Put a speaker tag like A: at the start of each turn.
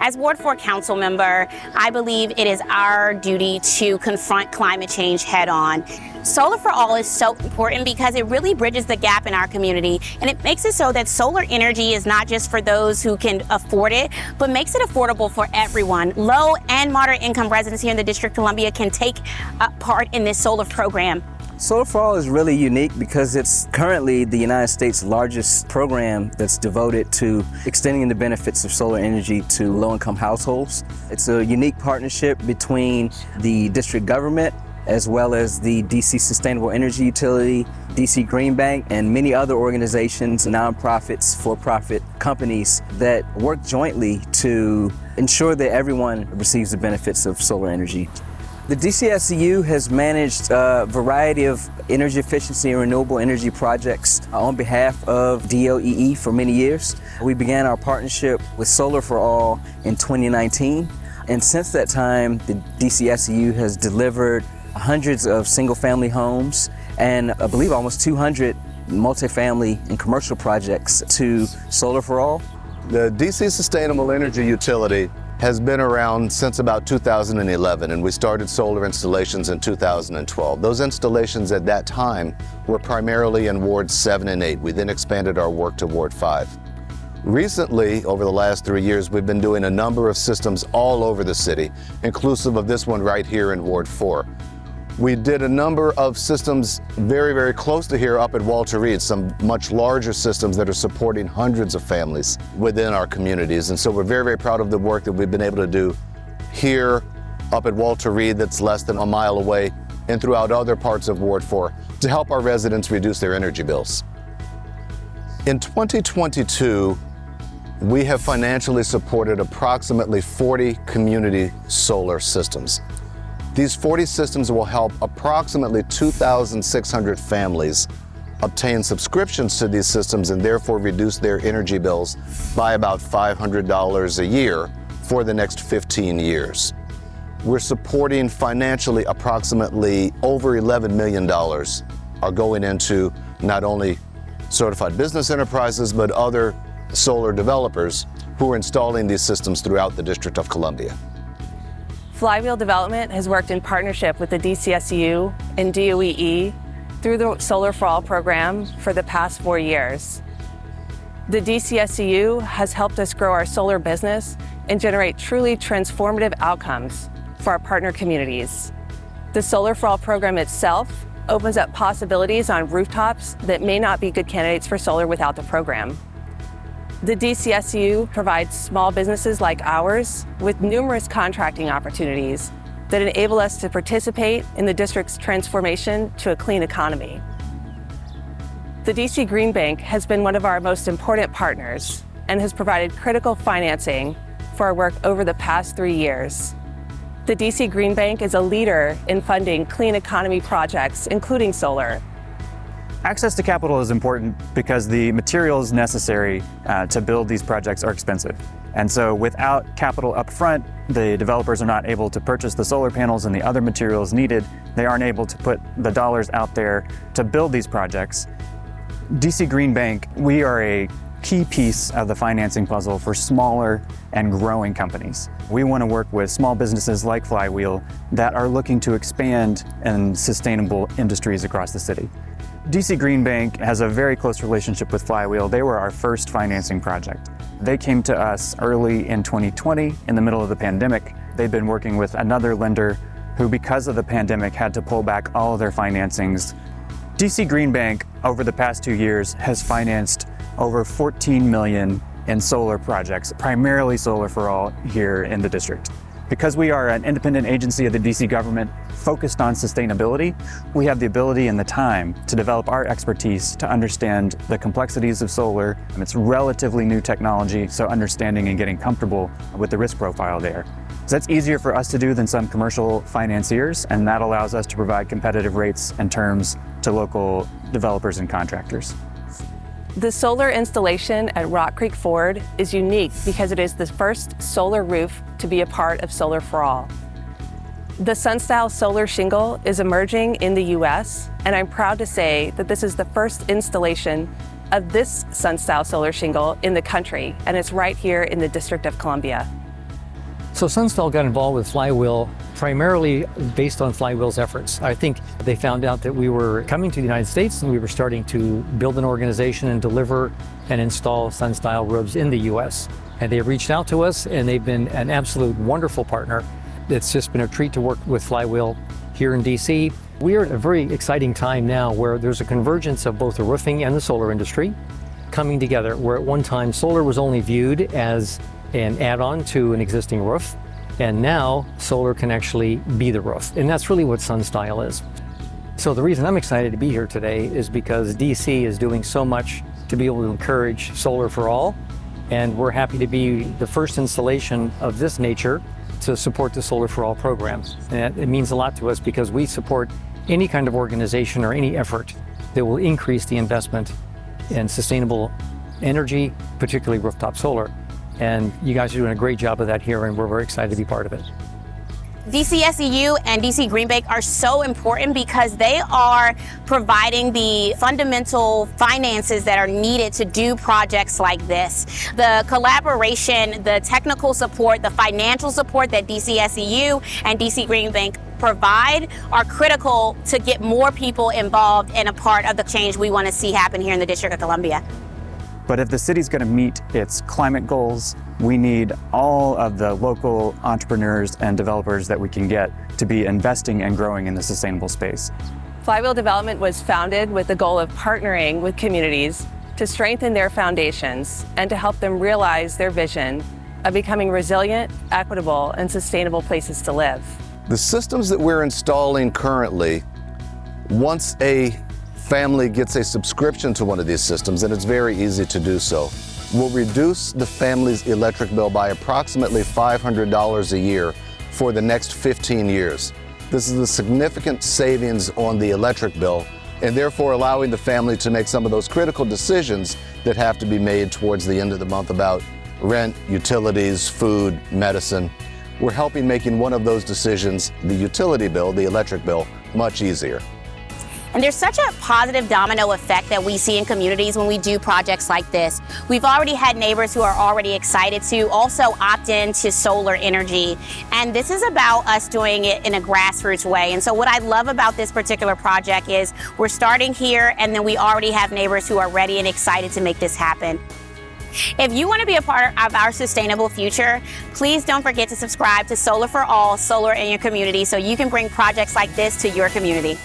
A: As Ward 4 council member, I believe it is our duty to confront climate change head on. Solar for All is so important because it really bridges the gap in our community, and it makes it so that solar energy is not just for those who can afford it, but makes it affordable for everyone. Low and moderate income residents here in the District of Columbia can take part in this solar program.
B: Solar for All is really unique because it's currently the United States' largest program that's devoted to extending the benefits of solar energy to low-income households. It's a unique partnership between the district government as well as the DC Sustainable Energy Utility, DC Green Bank, and many other organizations, nonprofits, for-profit companies that work jointly to ensure that everyone receives the benefits of solar energy. The DCSEU has managed a variety of energy efficiency and renewable energy projects on behalf of DOEE for many years. We began our partnership with Solar for All in 2019, and since that time, the DCSEU has delivered hundreds of single-family homes and I believe almost 200 multifamily and commercial projects to Solar for All.
C: The DC Sustainable Energy Utility has been around since about 2011, and we started solar installations in 2012. Those installations at that time were primarily in Wards 7 and 8. We then expanded our work to Ward 5. Recently, over the last 3 years, we've been doing a number of systems all over the city, inclusive of this one right here in Ward 4. We did a number of systems very, very close to here up at Walter Reed, some much larger systems that are supporting hundreds of families within our communities. And so we're very, very proud of the work that we've been able to do here up at Walter Reed, that's less than a mile away, and throughout other parts of Ward 4 to help our residents reduce their energy bills. In 2022, we have financially supported approximately 40 community solar systems. These 40 systems will help approximately 2,600 families obtain subscriptions to these systems and therefore reduce their energy bills by about $500 a year for the next 15 years. We're supporting financially approximately over $11 million are going into not only certified business enterprises, but other solar developers who are installing these systems throughout the District of Columbia.
D: Flywheel Development has worked in partnership with the DCSEU and DOEE through the Solar for All program for the past 4 years. The DCSEU has helped us grow our solar business and generate truly transformative outcomes for our partner communities. The Solar for All program itself opens up possibilities on rooftops that may not be good candidates for solar without the program. The DCSEU provides small businesses like ours with numerous contracting opportunities that enable us to participate in the district's transformation to a clean economy. The DC Green Bank has been one of our most important partners and has provided critical financing for our work over the past 3 years. The DC Green Bank is a leader in funding clean economy projects, including solar.
E: Access to capital is important because the materials necessary to build these projects are expensive. And so without capital up front, the developers are not able to purchase the solar panels and the other materials needed. They aren't able to put the dollars out there to build these projects. DC Green Bank, we are a key piece of the financing puzzle for smaller and growing companies. We want to work with small businesses like Flywheel that are looking to expand in sustainable industries across the city. DC Green Bank has a very close relationship with Flywheel. They were our first financing project. They came to us early in 2020 in the middle of the pandemic. They've been working with another lender who, because of the pandemic, had to pull back all of their financings. DC Green Bank, over the past 2 years, has financed over $14 million in solar projects, primarily Solar for All here in the district. Because we are an independent agency of the DC government focused on sustainability, we have the ability and the time to develop our expertise to understand the complexities of solar. It's relatively new technology, so understanding and getting comfortable with the risk profile there. So that's easier for us to do than some commercial financiers, and that allows us to provide competitive rates and terms to local developers and contractors.
D: The solar installation at Rock Creek Ford is unique because it is the first solar roof to be a part of Solar for All. The SunStyle solar shingle is emerging in the US, and I'm proud to say that this is the first installation of this SunStyle solar shingle in the country, and it's right here in the District of Columbia.
F: So SunStyle got involved with Flywheel primarily based on Flywheel's efforts. I think they found out that we were coming to the United States and we were starting to build an organization and deliver and install SunStyle roofs in the US. And they reached out to us and they've been an absolute wonderful partner. It's just been a treat to work with Flywheel here in DC. We are at a very exciting time now where there's a convergence of both the roofing and the solar industry coming together, where at one time solar was only viewed as an add-on to an existing roof, and now solar can actually be the roof. And that's really what SunStyle is. So the reason I'm excited to be here today is because DC is doing so much to be able to encourage solar for all, and we're happy to be the first installation of this nature to support the Solar for All program. And it means a lot to us because we support any kind of organization or any effort that will increase the investment in sustainable energy, particularly rooftop solar. And you guys are doing a great job of that here, and we're very excited to be part of it.
A: DCSEU and DC Green Bank are so important because they are providing the fundamental finances that are needed to do projects like this. The collaboration, the technical support, the financial support that DCSEU and DC Green Bank provide are critical to get more people involved and a part of the change we want to see happen here in the District of Columbia.
E: But if the city's going to meet its climate goals, we need all of the local entrepreneurs and developers that we can get to be investing and growing in the sustainable space.
D: Flywheel Development was founded with the goal of partnering with communities to strengthen their foundations and to help them realize their vision of becoming resilient, equitable, and sustainable places to live.
C: The systems that we're installing currently, once a family gets a subscription to one of these systems, and it's very easy to do so, will reduce the family's electric bill by approximately $500 a year for the next 15 years. This is a significant savings on the electric bill, and therefore allowing the family to make some of those critical decisions that have to be made towards the end of the month about rent, utilities, food, medicine. We're helping making one of those decisions, the utility bill, the electric bill, much easier.
A: And there's such a positive domino effect that we see in communities when we do projects like this. We've already had neighbors who are already excited to also opt in to solar energy. And this is about us doing it in a grassroots way. And so what I love about this particular project is we're starting here and then we already have neighbors who are ready and excited to make this happen. If you want to be a part of our sustainable future, please don't forget to subscribe to Solar for All, Solar in Your Community, so you can bring projects like this to your community.